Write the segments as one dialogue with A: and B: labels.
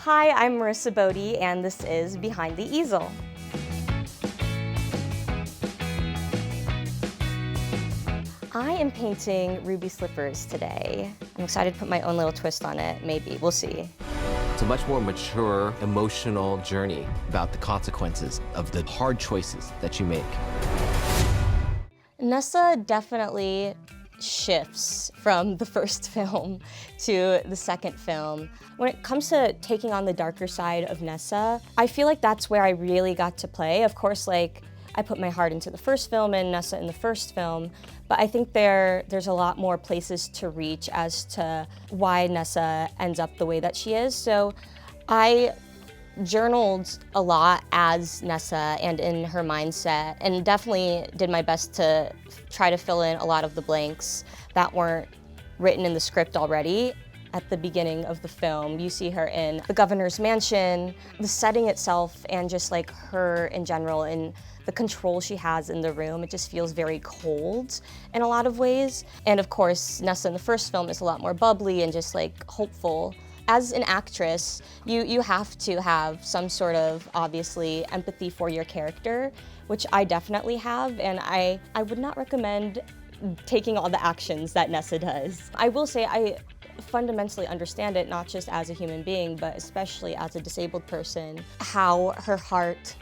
A: Hi, I'm Marissa Bode, and this is Behind the Easel. I am painting ruby slippers today. I'm excited to put my own little twist on it, maybe. We'll see.
B: It's a much more mature, emotional journey about the consequences of the hard choices that you make.
A: Nessa definitely shifts from the first film to the second film. When it comes to taking on the darker side of Nessa, I feel like that's where I really got to play. Of course, like, I put my heart into the first film and Nessa in the first film, but I think there's a lot more places to reach as to why Nessa ends up the way that she is. So I journaled a lot as Nessa and in her mindset, and definitely did my best to try to fill in a lot of the blanks that weren't written in the script already. At the beginning of the film, you see her in the governor's mansion, the setting itself, and just like her in general, and the control she has in the room. It just feels very cold in a lot of ways. And of course, Nessa in the first film is a lot more bubbly and just like hopeful. As an actress, you have to have some sort of, obviously, empathy for your character, which I definitely have, and I would not recommend taking all the actions that Nessa does. I will say I fundamentally understand it, not just as a human being, but especially as a disabled person, how her heart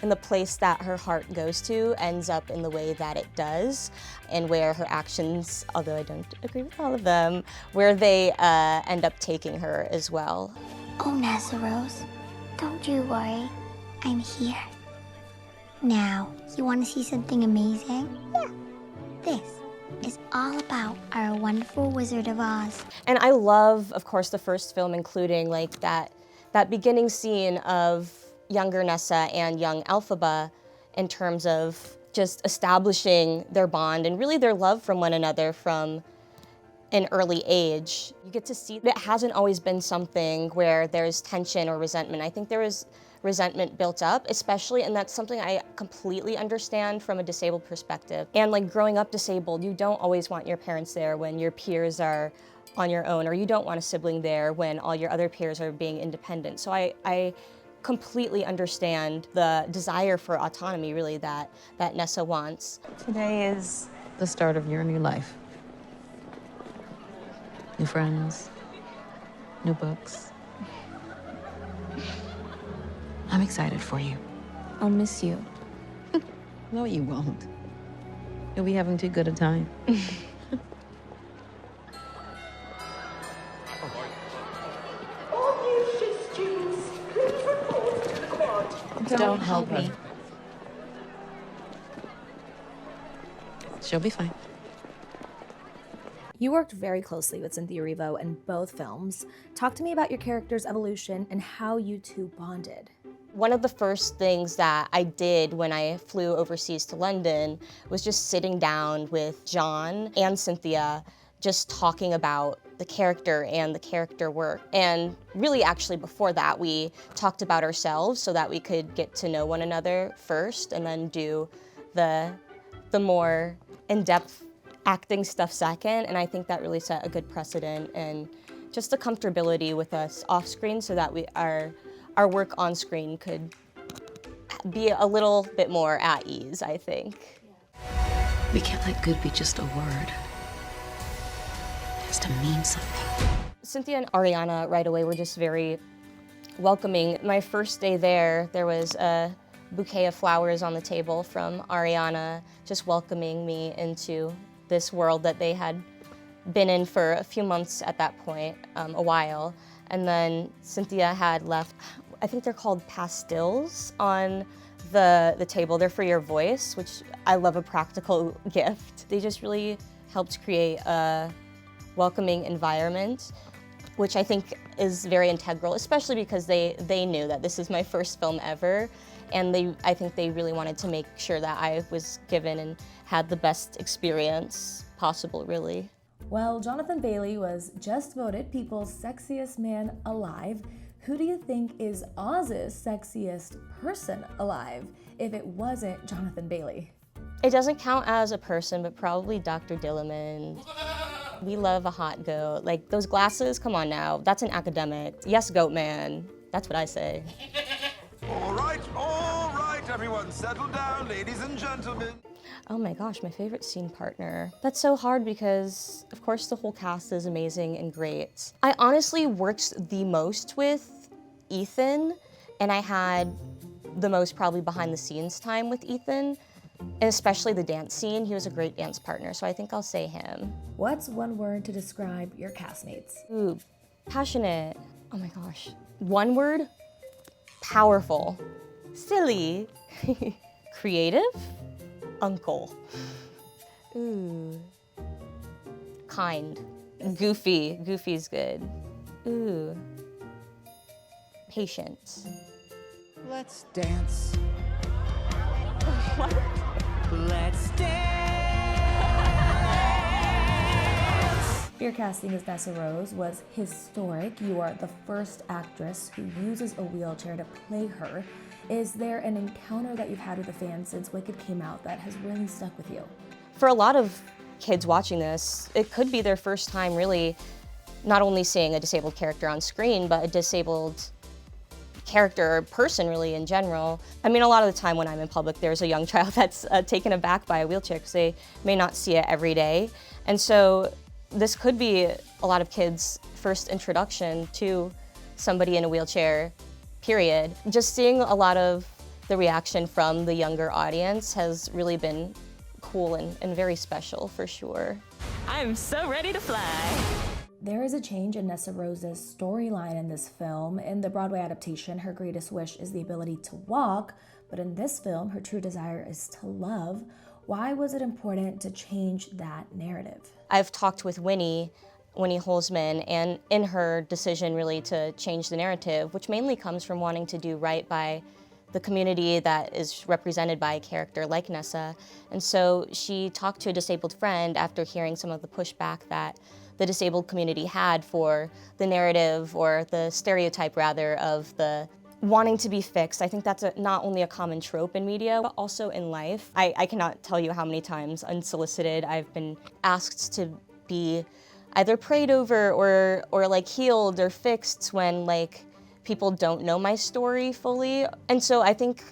A: and the place that her heart goes to ends up in the way that it does, and where her actions, although I don't agree with all of them, where they end up taking her as well.
C: Oh, Nessarose, don't you worry. I'm here. Now, you want to see something amazing? Yeah. This is all about our wonderful Wizard of Oz.
A: And I love, of course, the first film, including like that beginning scene of younger Nessa and young Elphaba, in terms of just establishing their bond and really their love from one another from an early age. You get to see that it hasn't always been something where there's tension or resentment. I think there is resentment built up, especially, and that's something I completely understand from a disabled perspective. And like growing up disabled, you don't always want your parents there when your peers are on your own, or you don't want a sibling there when all your other peers are being independent. So I completely understand the desire for autonomy, really, that Nessa wants.
D: Today is the start of your new life. New friends, new books. I'm excited for you.
C: I'll miss you.
D: No, you won't. You'll be having too good a time. Don't help me. She'll be fine.
E: You worked very closely with Cynthia Erivo in both films. Talk to me about your character's evolution and how you two bonded.
A: One of the first things that I did when I flew overseas to London was just sitting down with John and Cynthia, just talking about the character and the character work. And really, actually, before that, we talked about ourselves so that we could get to know one another first, and then do the more in-depth acting stuff second. And I think that really set a good precedent, and just the comfortability with us off screen, so that our work on screen could be a little bit more at ease, I think.
D: We can't let good be just a word. It has to mean something.
A: Cynthia and Ariana right away were just very welcoming. My first day there was a bouquet of flowers on the table from Ariana, just welcoming me into this world that they had been in for a few months at that point, a while. And then Cynthia had left, I think they're called pastilles on the table. They're for your voice, which I love, a practical gift. They just really helped create a welcoming environment, which I think is very integral, especially because they knew that this is my first film ever, and I think they really wanted to make sure that I was given and had the best experience possible, really.
E: Well, Jonathan Bailey was just voted People's Sexiest Man Alive. Who do you think is Oz's sexiest person alive if it wasn't Jonathan Bailey?
A: It doesn't count as a person, but probably Dr. Dilliman. We love a hot goat. Like, those glasses, come on now. That's an academic. Yes, goat man. That's what I say.
F: All right, everyone settle down, ladies and gentlemen.
A: Oh my gosh, my favorite scene partner. That's so hard because, of course, the whole cast is amazing and great. I honestly worked the most with Ethan, and I had the most probably behind the scenes time with Ethan, and especially the dance scene. He was a great dance partner, so I think I'll say him.
E: What's one word to describe your castmates?
A: Ooh, passionate. Oh my gosh. One word? Powerful. Silly. Creative? Uncle. Ooh. Kind. Goofy. Goofy's good. Ooh. Patient.
G: Let's dance. What? Let's dance!
E: Your casting as Nessarose was historic. You are the first actress who uses a wheelchair to play her. Is there an encounter that you've had with the fans since Wicked came out that has really stuck with you?
A: For a lot of kids watching this, it could be their first time really not only seeing a disabled character on screen, but a disabled character or person really in general. I mean, a lot of the time when I'm in public, there's a young child that's taken aback by a wheelchair because they may not see it every day. And so this could be a lot of kids' first introduction to somebody in a wheelchair, period. Just seeing a lot of the reaction from the younger audience has really been cool and very special for sure.
H: I'm so ready to fly.
E: There is a change in Nessarose's storyline in this film. In the Broadway adaptation, her greatest wish is the ability to walk, but in this film, her true desire is to love. Why was it important to change that narrative?
A: I've talked with Winnie Holzman, and in her decision really to change the narrative, which mainly comes from wanting to do right by the community that is represented by a character like Nessa. And so she talked to a disabled friend after hearing some of the pushback that the disabled community had for the narrative, or the stereotype rather, of the wanting to be fixed. I think that's not only a common trope in media, but also in life. I cannot tell you how many times unsolicited I've been asked to be either prayed over or like healed or fixed when like people don't know my story fully. And so I think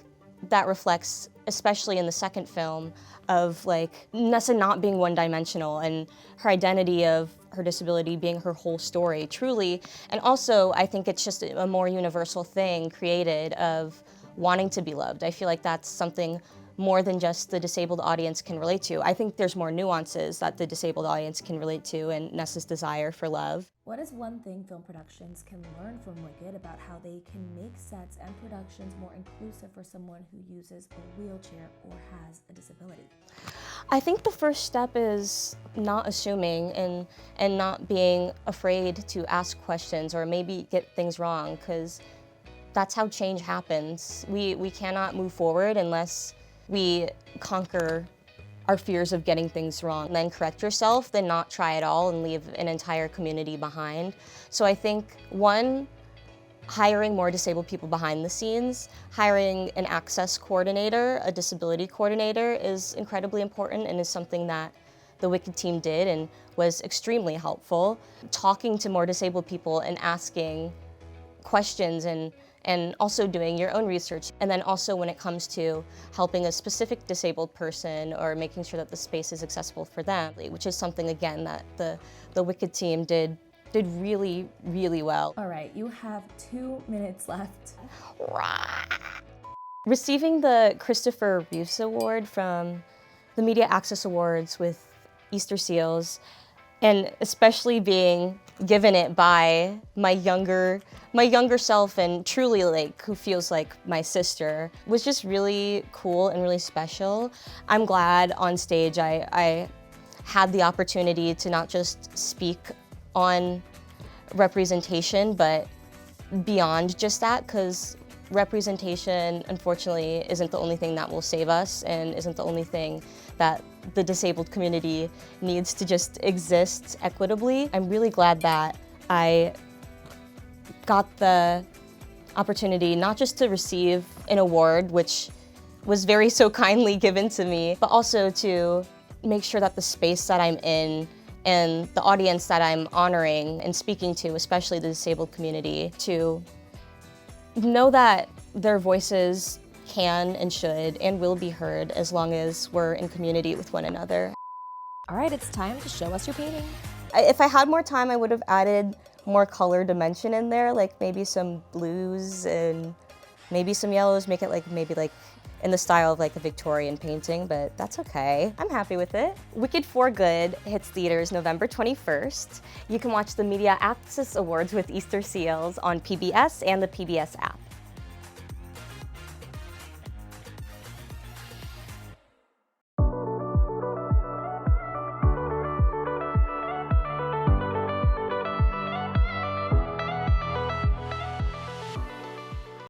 A: that reflects, especially in the second film, of like Nessa not being one-dimensional and her identity of her disability being her whole story, truly. And also, I think it's just a more universal thing created of wanting to be loved. I feel like that's something more than just the disabled audience can relate to. I think there's more nuances that the disabled audience can relate to in Nessa's desire for love.
E: What is one thing film productions can learn from Wicked about how they can make sets and productions more inclusive for someone who uses a wheelchair or has a disability?
A: I think the first step is not assuming and not being afraid to ask questions or maybe get things wrong, because that's how change happens. We cannot move forward unless we conquer our fears of getting things wrong, and then correct yourself, then not try at all and leave an entire community behind. So I think, one, hiring more disabled people behind the scenes, hiring an access coordinator, a disability coordinator is incredibly important and is something that the Wicked team did and was extremely helpful. Talking to more disabled people and asking questions and also doing your own research. And then also when it comes to helping a specific disabled person or making sure that the space is accessible for them, which is something, again, that the Wicked team did really, really well.
E: All right, you have 2 minutes left.
A: Receiving the Christopher Reeve Award from the Media Access Awards with Easterseals, and especially being given it by my younger self, and truly like who feels like my sister, was just really cool and really special. I'm glad on stage I had the opportunity to not just speak on representation, but beyond just that, because representation, unfortunately, isn't the only thing that will save us and isn't the only thing that the disabled community needs to just exist equitably. I'm really glad that I got the opportunity not just to receive an award, which was so kindly given to me, but also to make sure that the space that I'm in and the audience that I'm honoring and speaking to, especially the disabled community, to know that their voices can and should and will be heard as long as we're in community with one another.
E: All right, it's time to show us your painting.
A: If I had more time, I would have added more color dimension in there, like maybe some blues and maybe some yellows, make it like maybe like in the style of like a Victorian painting, but that's okay. I'm happy with it. Wicked for Good hits theaters November 21st. You can watch the Media Access Awards with Easterseals on PBS and the PBS app.